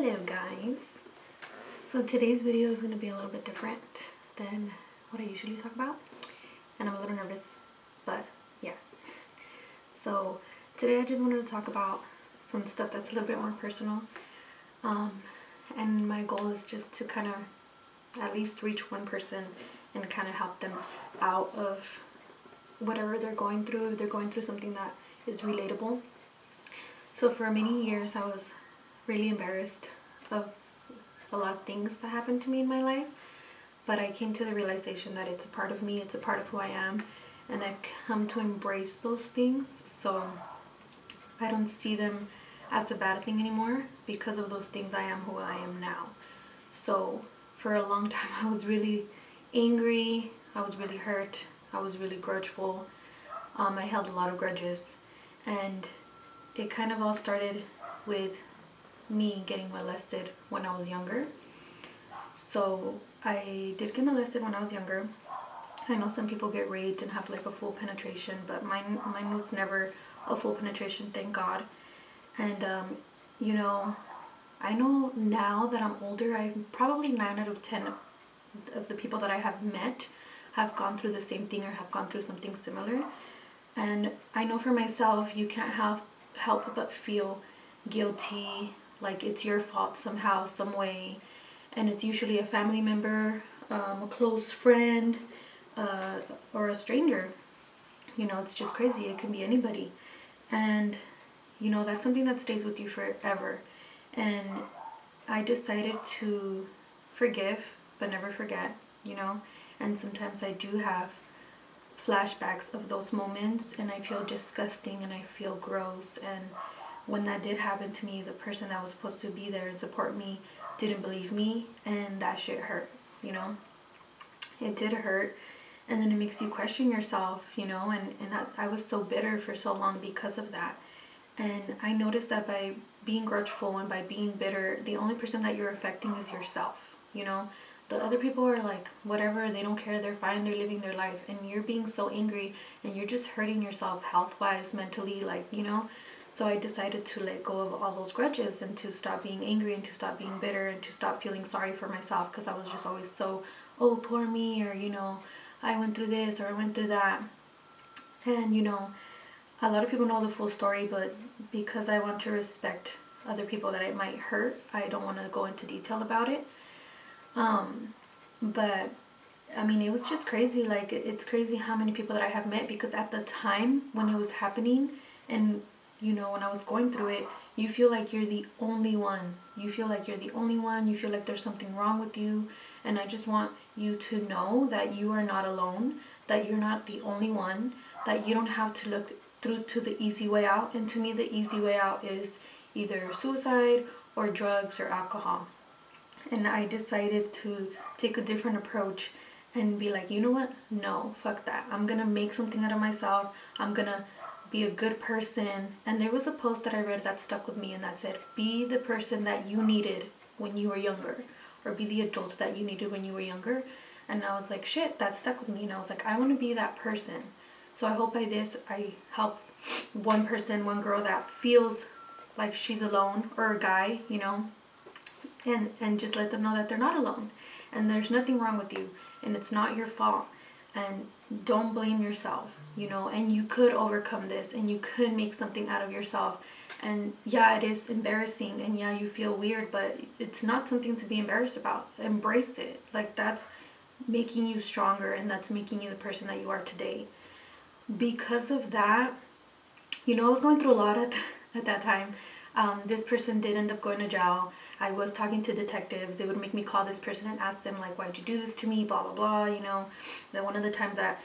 Hello guys. So today's video is going to be a little bit different than what I usually talk about, and I'm a little nervous, but yeah. So today I just wanted to talk about some stuff that's a little bit more personal, and my goal is just to kind of at least reach one person and kind of help them out of whatever they're going through, if they're going through something that is relatable. So for many years I was really embarrassed of a lot of things that happened to me in my life, but I came to the realization that it's a part of me, it's a part of who I am, and I've come to embrace those things. So I don't see them as a bad thing anymore. Because of those things, I am who I am now. So for a long time I was really angry, I was really hurt, I was really grudgeful. I held a lot of grudges, and it kind of all started with me getting molested when I was younger. So I did get molested when I was younger. I know some people get raped and have like a full penetration, but mine was never a full penetration, thank God. And I know now that I'm older, I'm probably 9 out of 10 of the people that I have met have gone through the same thing or have gone through something similar. And I know for myself, you can't help but feel guilty, like it's your fault somehow, some way. And it's usually a family member, a close friend, or a stranger. It's just crazy. It can be anybody. And that's something that stays with you forever. And I decided to forgive but never forget. And sometimes I do have flashbacks of those moments, and I feel disgusting and I feel gross. And when that did happen to me, the person that was supposed to be there and support me didn't believe me, and that shit hurt. It did hurt. And then it makes you question yourself, and I was so bitter for so long because of that. And I noticed that by being grudgeful and by being bitter, the only person that you're affecting is yourself. The other people are like, whatever, they don't care, they're fine, they're living their life. And you're being so angry and you're just hurting yourself health-wise, mentally, So I decided to let go of all those grudges and to stop being angry and to stop being bitter and to stop feeling sorry for myself, because I was just always so, oh, poor me, or, I went through this or I went through that. And, a lot of people know the full story, but because I want to respect other people that it might hurt, I don't want to go into detail about it. But I mean, it was just crazy. Like, it's crazy how many people that I have met, because at the time when it was happening and, when I was going through it, you feel like you're the only one. You feel like you're the only one. You feel like there's something wrong with you. And I just want you to know that you are not alone, that you're not the only one, that you don't have to look through to the easy way out. And to me, the easy way out is either suicide or drugs or alcohol. And I decided to take a different approach and be like, you know what? No, fuck that. I'm going to make something out of myself. I'm going to be a good person. And there was a post that I read that stuck with me, and that said, be the person that you needed when you were younger, or be the adult that you needed when you were younger. And I was like, shit, that stuck with me. And I was like, I want to be that person. So I hope by this I help one person, one girl that feels like she's alone, or a guy, and just let them know that they're not alone, and there's nothing wrong with you, and it's not your fault, and don't blame yourself, and you could overcome this, and you could make something out of yourself. And yeah, it is embarrassing, and yeah, you feel weird, but it's not something to be embarrassed about. Embrace it. Like, that's making you stronger, and that's making you the person that you are today. Because of that, I was going through a lot at that time. This person did end up going to jail. I was talking to detectives. They would make me call this person and ask them, like, why'd you do this to me, blah, blah, blah, Then one of the times that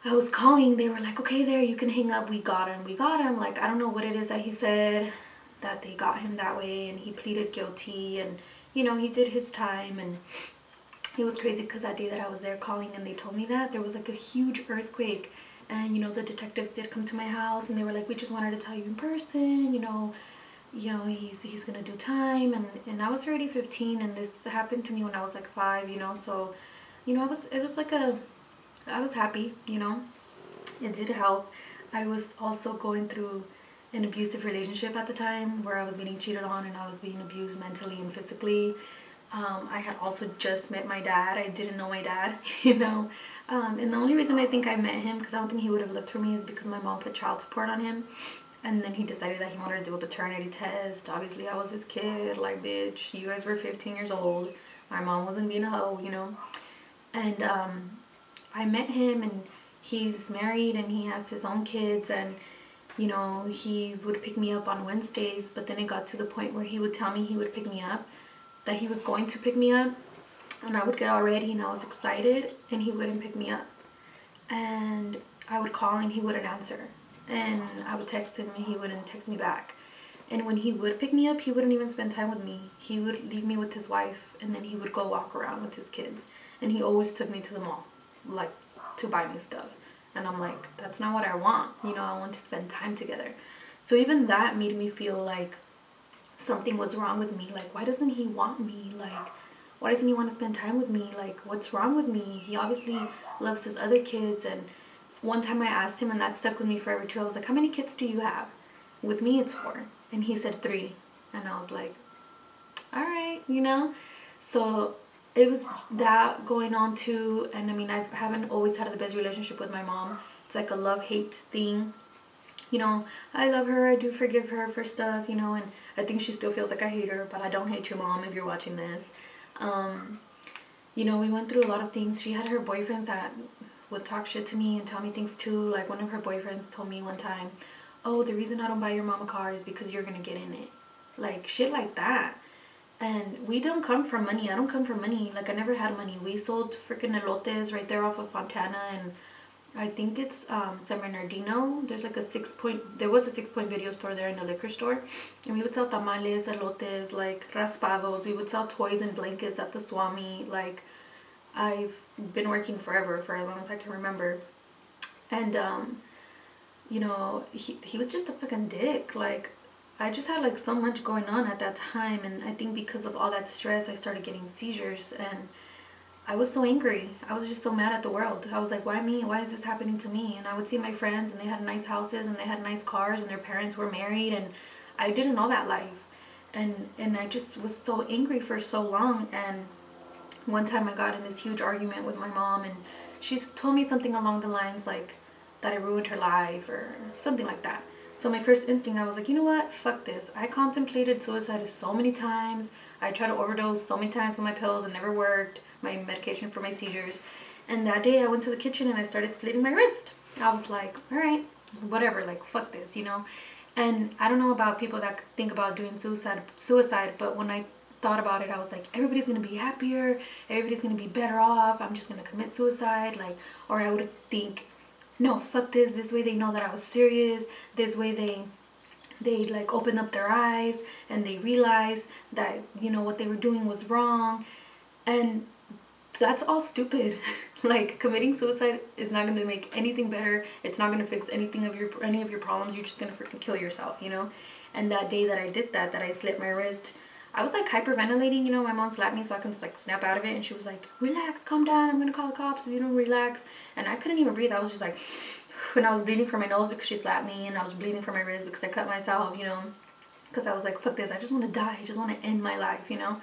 I was calling, they were like, okay, there, you can hang up. We got him. Like, I don't know what it is that he said, that they got him that way, and he pleaded guilty, and, he did his time. And it was crazy because that day that I was there calling and they told me that, there was like a huge earthquake. And, the detectives did come to my house, and they were like, we just wanted to tell you in person, he's gonna do time. And I was already 15, and this happened to me when I was like 5, so, I was happy, it did help. I was also going through an abusive relationship at the time where I was getting cheated on and I was being abused mentally and physically. I had also just met my dad. I didn't know my dad, you know. And the only reason I think I met him, because I don't think he would have lived for me, is because my mom put child support on him. And then he decided that he wanted to do a paternity test. Obviously, I was his kid. Like, bitch, you guys were 15 years old. My mom wasn't being a hoe, you know. And I met him, and he's married, and he has his own kids. And, you know, he would pick me up on Wednesdays. But then it got to the point where he would tell me he would pick me up, that he was going to pick me up. And I would get all ready, and I was excited, and he wouldn't pick me up. And I would call, and he wouldn't answer. And I would text him, and he wouldn't text me back. And when he would pick me up, he wouldn't even spend time with me. He would leave me with his wife, and then he would go walk around with his kids. And he always took me to the mall, like, to buy me stuff. And I'm like, that's not what I want. You know, I want to spend time together. So even that made me feel like something was wrong with me. Like, why doesn't he want me? Like, why doesn't he want to spend time with me? Like, what's wrong with me? He obviously loves his other kids. And one time I asked him, and that stuck with me forever too. I was like, how many kids do you have? With me, it's 4. And he said 3. And I was like, all right, you know? So it was that going on too. And I mean, I haven't always had the best relationship with my mom. It's like a love-hate thing. You know, I love her. I do forgive her for stuff, you know, and I think she still feels like I hate her, but I don't hate you, Mom, if you're watching this. You know, we went through a lot of things. She had her boyfriends that would talk shit to me and tell me things too. Like, one of her boyfriends told me one time, oh, the reason I don't buy your mom a car is because you're gonna get in it. Like, shit like that. And we don't come from money. I don't come from money. Like, I never had money. We sold freaking elotes right there off of Fontana, and I think it's San Bernardino. There's like there was a 6 Point video store there in a liquor store. And we would sell tamales, elotes, like raspados. We would sell toys and blankets at the Swami. Like, I've been working forever, for as long as I can remember. And, you know, he was just a fucking dick. Like, I just had like so much going on at that time. And I think because of all that stress, I started getting seizures. And I was so angry. I was just so mad at the world. I was like, why me? Why is this happening to me? And I would see my friends, and they had nice houses, and they had nice cars, and their parents were married, and I didn't know that life. And I just was so angry for so long. And one time I got in this huge argument with my mom, and she told me something along the lines like that I ruined her life or something like that. So my first instinct, I was like, you know what? Fuck this. I contemplated suicide so many times. I tried to overdose so many times with my pills. It never worked. My medication for my seizures. And that day I went to the kitchen and I started slitting my wrist. I was like, all right, whatever, like, fuck this, you know? And I don't know about people that think about doing suicide, but when I thought about it, I was like, everybody's gonna be happier, everybody's gonna be better off, I'm just gonna commit suicide, like, or I would think, no, fuck this way they know that I was serious, this way they like open up their eyes and they realize that, you know, what they were doing was wrong. And that's all stupid. Like, committing suicide is not going to make anything better. It's not going to fix any of your problems. You're just going to freaking kill yourself, you know? And that day that I did that I slit my wrist, I was like hyperventilating, you know. My mom slapped me so I can like snap out of it, and she was like, relax, calm down, I'm going to call the cops if you don't relax. And I couldn't even breathe. I was just like, and I was bleeding from my nose because she slapped me, and I was bleeding from my wrist because I cut myself, you know, because I was like, fuck this, I just want to die. I just want to end my life, you know.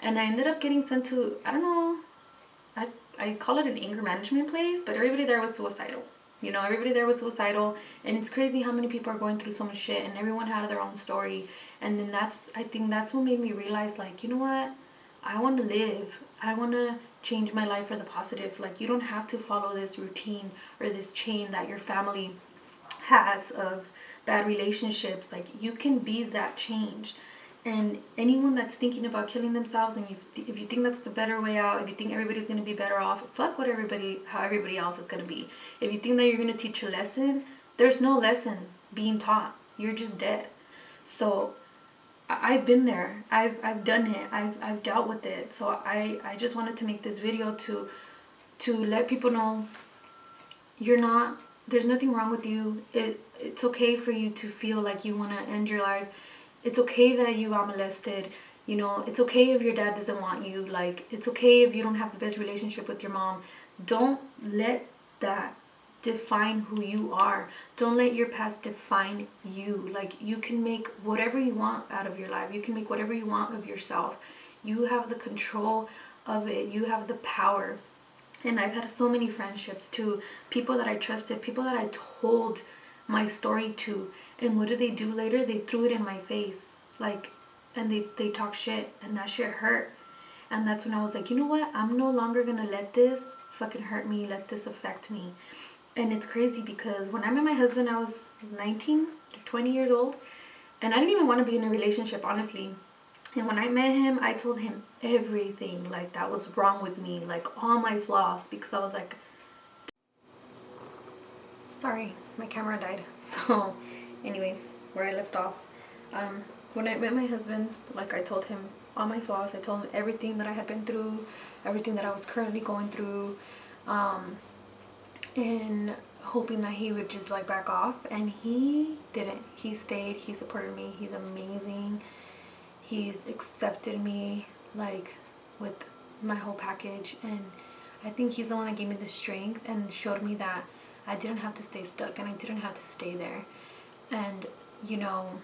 And I ended up getting sent to, I don't know, I call it an anger management place, but everybody there was suicidal. You know, everybody there was suicidal, and it's crazy how many people are going through so much shit, and everyone had their own story. And then I think that's what made me realize, like, you know what? I want to live. I want to change my life for the positive. Like, you don't have to follow this routine or this chain that your family has of bad relationships. Like, you can be that change. And anyone that's thinking about killing themselves, and if you think that's the better way out, if you think everybody's going to be better off, fuck how everybody else is going to be. If you think that you're going to teach a lesson, there's no lesson being taught. You're just dead. So I've been there. I've done it. I've dealt with it. So I just wanted to make this video to let people know there's nothing wrong with you. It's okay for you to feel like you want to end your life. It's okay that you got molested. You know, it's okay if your dad doesn't want you. Like, it's okay if you don't have the best relationship with your mom. Don't let that define who you are. Don't let your past define you. Like, you can make whatever you want out of your life. You can make whatever you want of yourself. You have the control of it. You have the power. And I've had so many friendships too. People that I trusted, people that I told my story to. And what did they do later? They threw it in my face. Like, and they talk shit. And that shit hurt. And that's when I was like, you know what? I'm no longer gonna let this fucking hurt me. Let this affect me. And it's crazy because when I met my husband, I was 19, 20 years old. And I didn't even want to be in a relationship, honestly. And when I met him, I told him everything like that was wrong with me, like all my flaws, because I was like, sorry, my camera died. So, anyways, where I left off, when I met my husband, like I told him all my flaws. I told him everything that I had been through, everything that I was currently going through, and hoping that he would just like back off. And he didn't. He stayed. He supported me. He's amazing. He's accepted me like with my whole package, and I think he's the one that gave me the strength and showed me that I didn't have to stay stuck and I didn't have to stay there. And you know,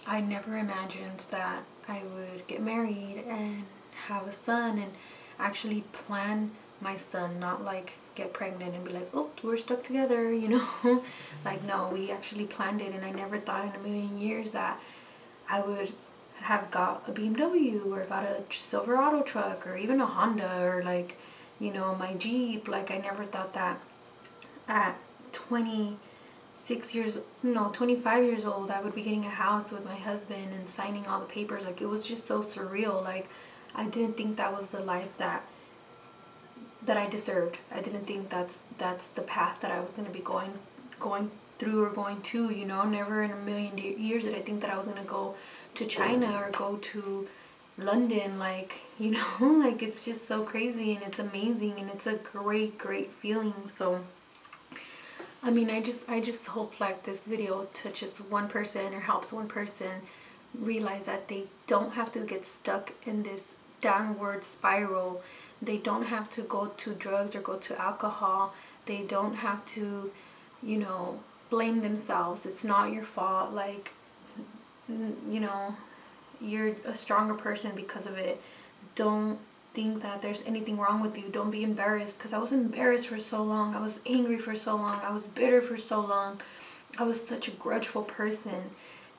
I never imagined that I would get married and have a son and actually plan my son, not like get pregnant and be like, oh, we're stuck together, you know. Like, no, we actually planned it. And I never thought in a million years that I would have got a BMW or got a Silverado truck or even a Honda or like, you know, my Jeep. Like, I never thought that at 25 years old, I would be getting a house with my husband and signing all the papers. Like, it was just so surreal. Like, I didn't think that was the life that I deserved. I didn't think that's the path that I was going to be going through or going to, you know. Never in a million years did I think that I was going to go to China or go to London, like, you know. Like, it's just so crazy and it's amazing and it's a great feeling. So I mean, I just hope like this video touches one person or helps one person realize that they don't have to get stuck in this downward spiral. They don't have to go to drugs or go to alcohol. They don't have to, you know, blame themselves. It's not your fault. Like, you know, you're a stronger person because of it. Don't think that there's anything wrong with you. Don't be embarrassed, because I was embarrassed for so long. I was angry for so long. I was bitter for so long. I was such a grudgeful person.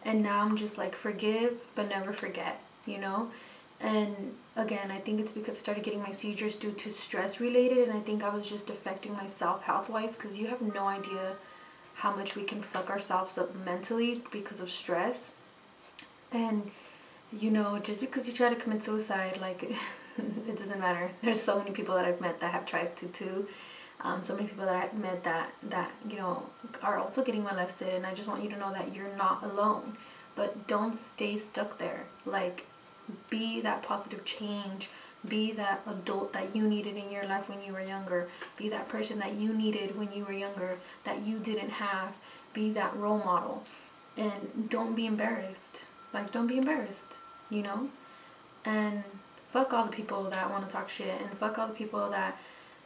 And now I'm just like, forgive but never forget, you know. And again, I think it's because I started getting my seizures due to stress related, and I think I was just affecting myself health wise, because you have no idea how much we can fuck ourselves up mentally because of stress. And you know, just because you try to commit suicide, like, it doesn't matter. There's so many people that I've met that have tried to too. So many people that I've met that you know, are also getting molested, and I just want you to know that you're not alone. But don't stay stuck there. Like, be that positive change. Be that adult that you needed in your life when you were younger. Be that person that you needed when you were younger that you didn't have. Be that role model. And don't be embarrassed. Like, don't be embarrassed, you know? And fuck all the people that want to talk shit, and fuck all the people that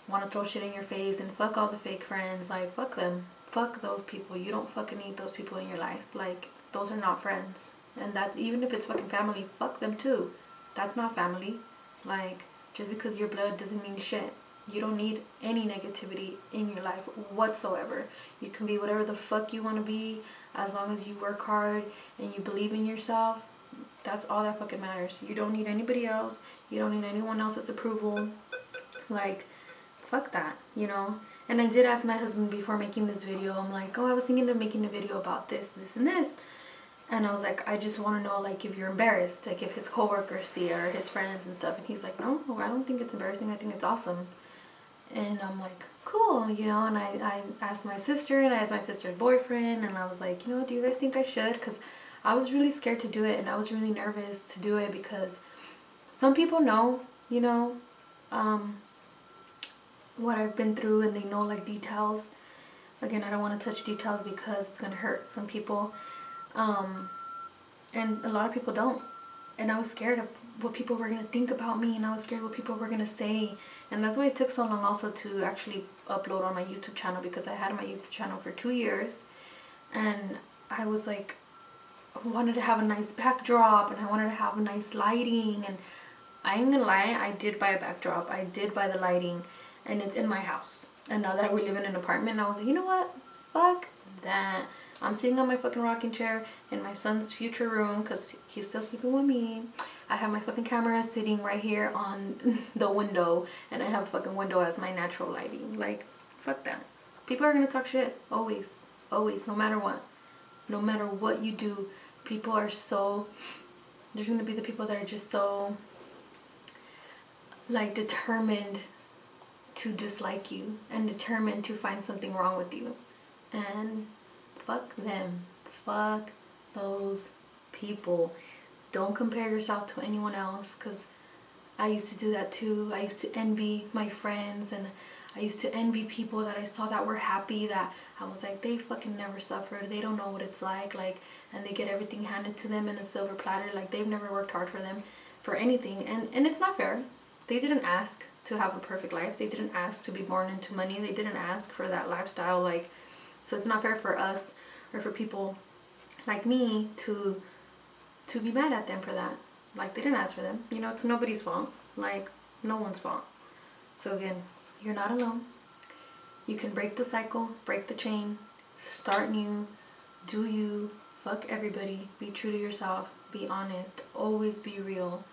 want to throw shit in your face, and fuck all the fake friends. Like, fuck them. Fuck those people. You don't fucking need those people in your life. Like, those are not friends. And that, even if it's fucking family, fuck them too. That's not family. Like, just because you're blood doesn't mean shit. You don't need any negativity in your life whatsoever. You can be whatever the fuck you want to be, as long as you work hard and you believe in yourself. That's all that fucking matters. You don't need anybody else. You don't need anyone else's approval. Like, fuck that, you know? And I did ask my husband before making this video. I'm like, oh, I was thinking of making a video about this, and this. And I was like, I just want to know, like, if you're embarrassed, like, if his coworkers see it or his friends and stuff. And he's like, no, I don't think it's embarrassing. I think it's awesome. And I'm like, cool, you know. And I asked my sister, and I asked my sister's boyfriend, and I was like, you know, do you guys think I should? Because I was really scared to do it, and I was really nervous to do it, because some people know, you know, what I've been through, and they know, like, details. Again, I don't want to touch details because it's going to hurt some people. And a lot of people don't. And I was scared of what people were going to think about me, and I was scared what people were going to say. And that's why it took so long also to actually upload on my YouTube channel, because I had my YouTube channel for 2 years, and I was like, I wanted to have a nice backdrop, and I wanted to have a nice lighting, and I ain't gonna lie, I did buy a backdrop, I did buy the lighting, and it's in my house. And now that we live in an apartment, I was like, you know what, fuck that. I'm sitting on my fucking rocking chair in my son's future room, because he's still sleeping with me. I have my fucking camera sitting right here on the window, and I have a fucking window as my natural lighting. Like, fuck that. People are gonna talk shit, always, always, no matter what. No matter what you do, people are so, there's gonna be the people that are just so, like, determined to dislike you and determined to find something wrong with you. And fuck them. Fuck those people. Don't compare yourself to anyone else, because I used to do that too. I used to envy my friends, and I used to envy people that I saw that were happy, that I was like, they fucking never suffered. They don't know what it's like, and they get everything handed to them in a silver platter. Like, they've never worked hard for them, for anything. And it's not fair. They didn't ask to have a perfect life. They didn't ask to be born into money. They didn't ask for that lifestyle. Like, so it's not fair for us, or for people like me to be mad at them for that. Like, they didn't ask for them. You know, it's nobody's fault. Like, no one's fault. So again, you're not alone. You can break the cycle, break the chain, start new, do you, fuck everybody, be true to yourself, be honest, always be real.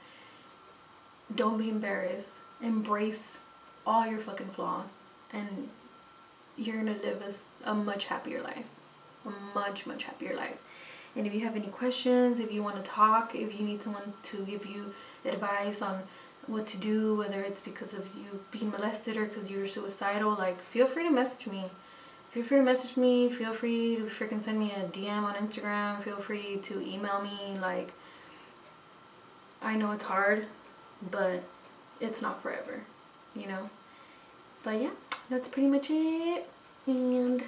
Don't be embarrassed. Embrace all your fucking flaws, and you're gonna live a much happier life. A much, much happier life. And if you have any questions, if you want to talk, if you need someone to give you advice on what to do, whether it's because of you being molested or because you're suicidal, like, feel free to message me. Feel free to message me. Feel free to freaking send me a DM on Instagram. Feel free to email me. Like, I know it's hard, but it's not forever, you know? But yeah, that's pretty much it. And,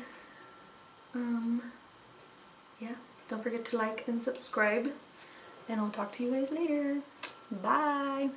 yeah, don't forget to like and subscribe. And I'll talk to you guys later. Bye.